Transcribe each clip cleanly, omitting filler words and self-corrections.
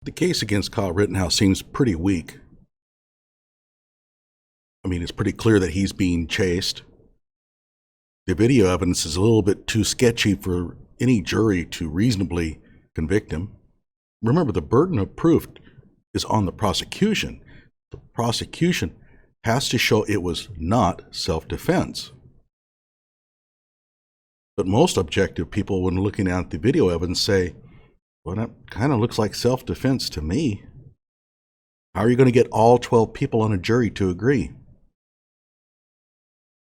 The case against Kyle Rittenhouse seems pretty weak. I mean, it's pretty clear that he's being chased. The video evidence is a little bit too sketchy for any jury to reasonably convict him. Remember, the burden of proof is on the prosecution. The prosecution has to show it was not self-defense. But most objective people, when looking at the video evidence, say, well, that kind of looks like self-defense to me. How are you going to get all 12 people on a jury to agree?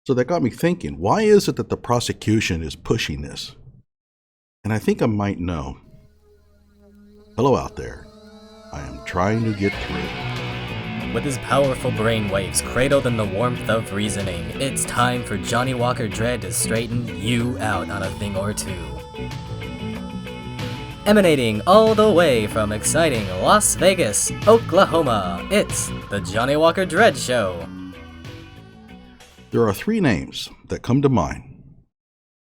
So that got me thinking, why is it that the prosecution is pushing this? And I think I might know. Hello out there. I am trying to get through. With his powerful brainwaves cradled in the warmth of reasoning, it's time for Johnnie Walker Dredd to straighten you out on a thing or two. Emanating all the way from exciting Las Vegas, Oklahoma, it's the Johnnie Walker Dredd Show. There are three names that come to mind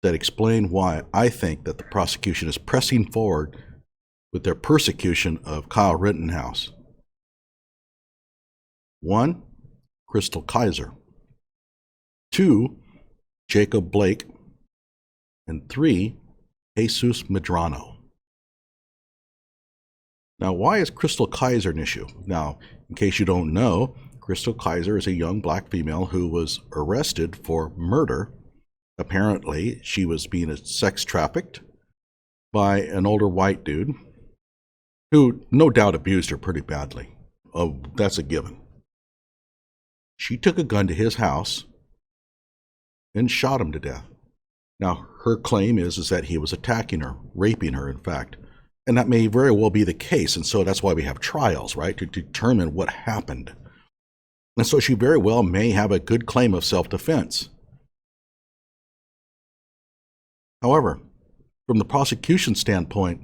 that explain why I think that the prosecution is pressing forward with their persecution of Kyle Rittenhouse. 1, Crystal Kaiser. 2, Jacob Blake. And 3, Jesus Medrano. Now, why is Crystal Kaiser an issue? Now, in case you don't know, Crystal Kaiser is a young black female who was arrested for murder. Apparently, she was being sex trafficked by an older white dude who no doubt abused her pretty badly. Oh, that's a given. She took a gun to his house and shot him to death. Now, her claim is that he was attacking her, raping her, in fact. And that may very well be the case, and so that's why we have trials, right, to determine what happened. And so she very well may have a good claim of self-defense. However, from the prosecution standpoint,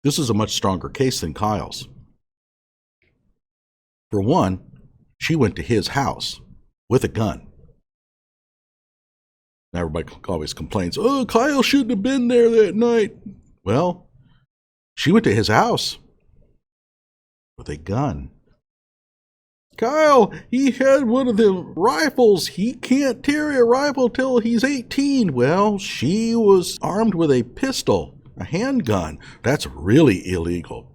this is a much stronger case than Kyle's. For one, she went to his house with a gun. Now everybody always complains, oh, Kyle shouldn't have been there that night. Well, she went to his house with a gun. Kyle, he had one of the rifles. He can't carry a rifle till he's 18. Well, she was armed with a pistol, a handgun. That's really illegal.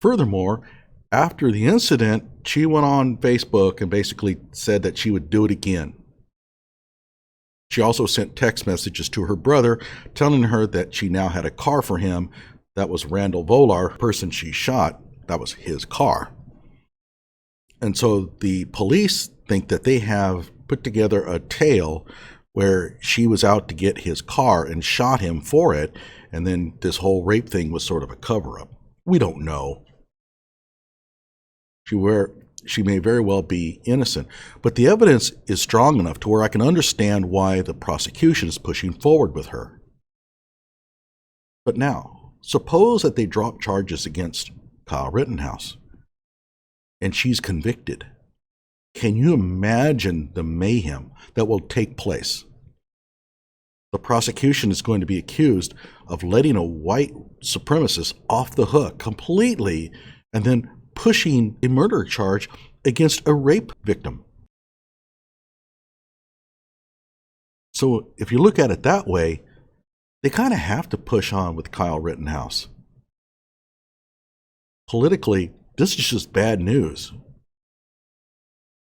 Furthermore, after the incident, she went on Facebook and basically said that she would do it again. She also sent text messages to her brother telling her that she now had a car for him. That was Randall Volar, the person she shot. That was his car. And so the police think that they have put together a tale where she was out to get his car and shot him for it. And then this whole rape thing was sort of a cover-up. We don't know. She may very well be innocent. But the evidence is strong enough to where I can understand why the prosecution is pushing forward with her. But now, suppose that they drop charges against Kyle Rittenhouse and she's convicted. Can you imagine the mayhem that will take place? The prosecution is going to be accused of letting a white supremacist off the hook completely and then pushing a murder charge against a rape victim. So if you look at it that way, they kind of have to push on with Kyle Rittenhouse. Politically, this is just bad news.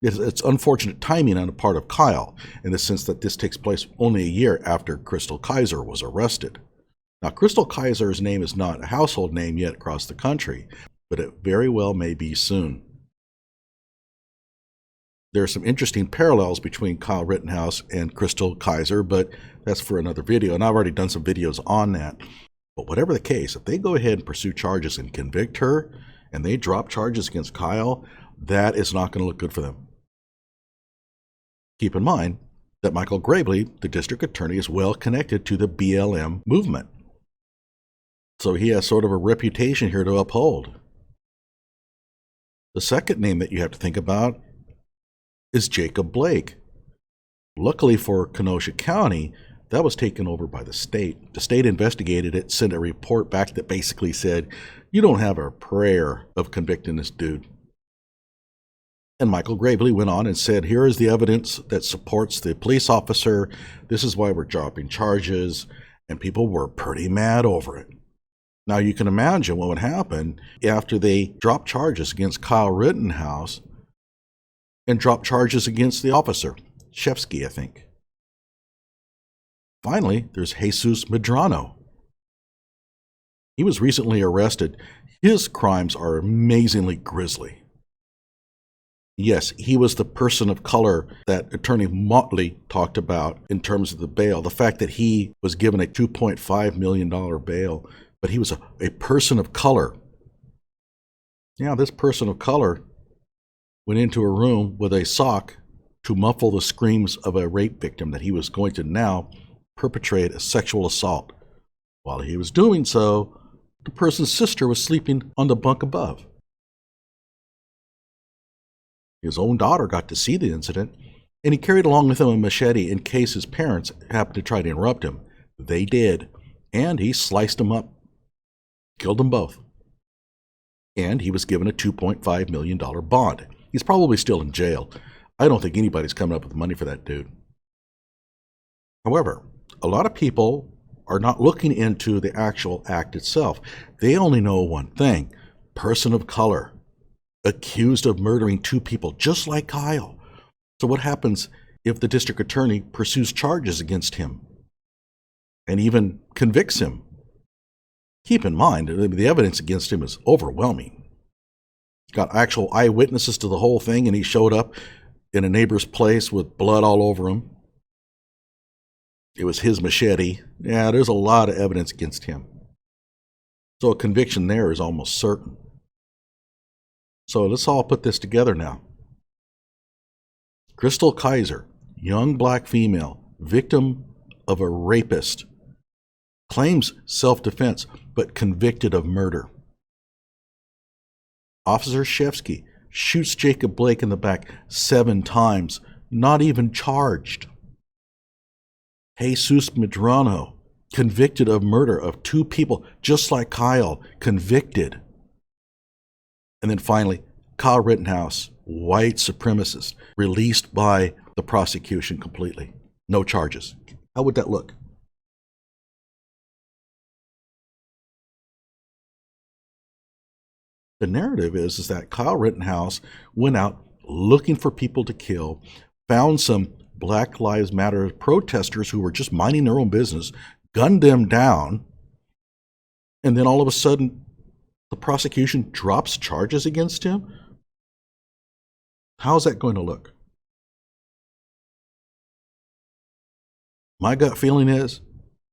It's unfortunate timing on the part of Kyle in the sense that this takes place only a year after Crystal Kaiser was arrested. Now, Crystal Kaiser's name is not a household name yet across the country, but it very well may be soon. There are some interesting parallels between Kyle Rittenhouse and Crystal Kaiser, but that's for another video, and I've already done some videos on that. But whatever the case, if they go ahead and pursue charges and convict her, and they drop charges against Kyle, that is not going to look good for them. Keep in mind that Michael Gravely, the district attorney, is well connected to the BLM movement. So he has sort of a reputation here to uphold. The second name that you have to think about is Jacob Blake. Luckily for Kenosha County, that was taken over by the state. The state investigated it, sent a report back that basically said, you don't have a prayer of convicting this dude. And Michael Gravely went on and said, here is the evidence that supports the police officer. This is why we're dropping charges. And people were pretty mad over it. Now you can imagine what would happen after they dropped charges against Kyle Rittenhouse and dropped charges against the officer, Shevsky, I think. Finally, there's Jesus Medrano. He was recently arrested. His crimes are amazingly grisly. Yes, he was the person of color that Attorney Motley talked about in terms of the bail. The fact that he was given a $2.5 million bail, but he was a person of color. Yeah, this person of color went into a room with a sock to muffle the screams of a rape victim that he was going to now perpetrate a sexual assault. While he was doing so, the person's sister was sleeping on the bunk above. His own daughter got to see the incident, and he carried along with him a machete in case his parents happened to try to interrupt him. They did, and he sliced them up, killed them both. And he was given a $2.5 million bond. He's probably still in jail. I don't think anybody's coming up with money for that dude. However, a lot of people are not looking into the actual act itself. They only know one thing: person of color, accused of murdering two people, just like Kyle. So what happens if the district attorney pursues charges against him and even convicts him? Keep in mind, the evidence against him is overwhelming. He's got actual eyewitnesses to the whole thing, and he showed up in a neighbor's place with blood all over him. It was his machete. Yeah, there's a lot of evidence against him. So a conviction there is almost certain. So let's all put this together now. Crystal Kaiser, young black female, victim of a rapist, claims self-defense, but convicted of murder. Officer Shevsky shoots Jacob Blake in the back 7 times, not even charged. Jesus Medrano, convicted of murder of 2 people, just like Kyle, convicted. And then finally, Kyle Rittenhouse, white supremacist, released by the prosecution completely. No charges. How would that look? The narrative is that Kyle Rittenhouse went out looking for people to kill, found some Black Lives Matter protesters who were just minding their own business, gunned them down, and then all of a sudden the prosecution drops charges against him? How's that going to look? My gut feeling is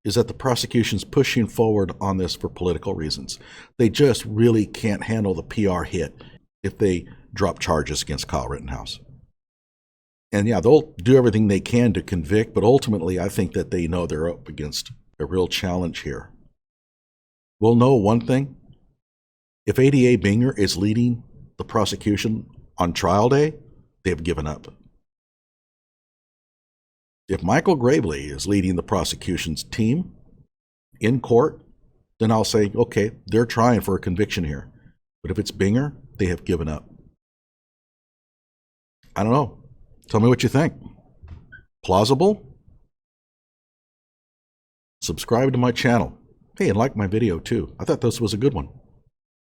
that the prosecution's pushing forward on this for political reasons. They just really can't handle the PR hit if they drop charges against Kyle Rittenhouse. And yeah, they'll do everything they can to convict, but ultimately I think that they know they're up against a real challenge here. We'll know one thing: if ADA Binger is leading the prosecution on trial day, they've given up. If Michael Gravely is leading the prosecution's team in court, then I'll say, okay, they're trying for a conviction here. But if it's Binger, they have given up. I don't know. Tell me what you think. Plausible? Subscribe to my channel. Hey, and like my video too. I thought this was a good one.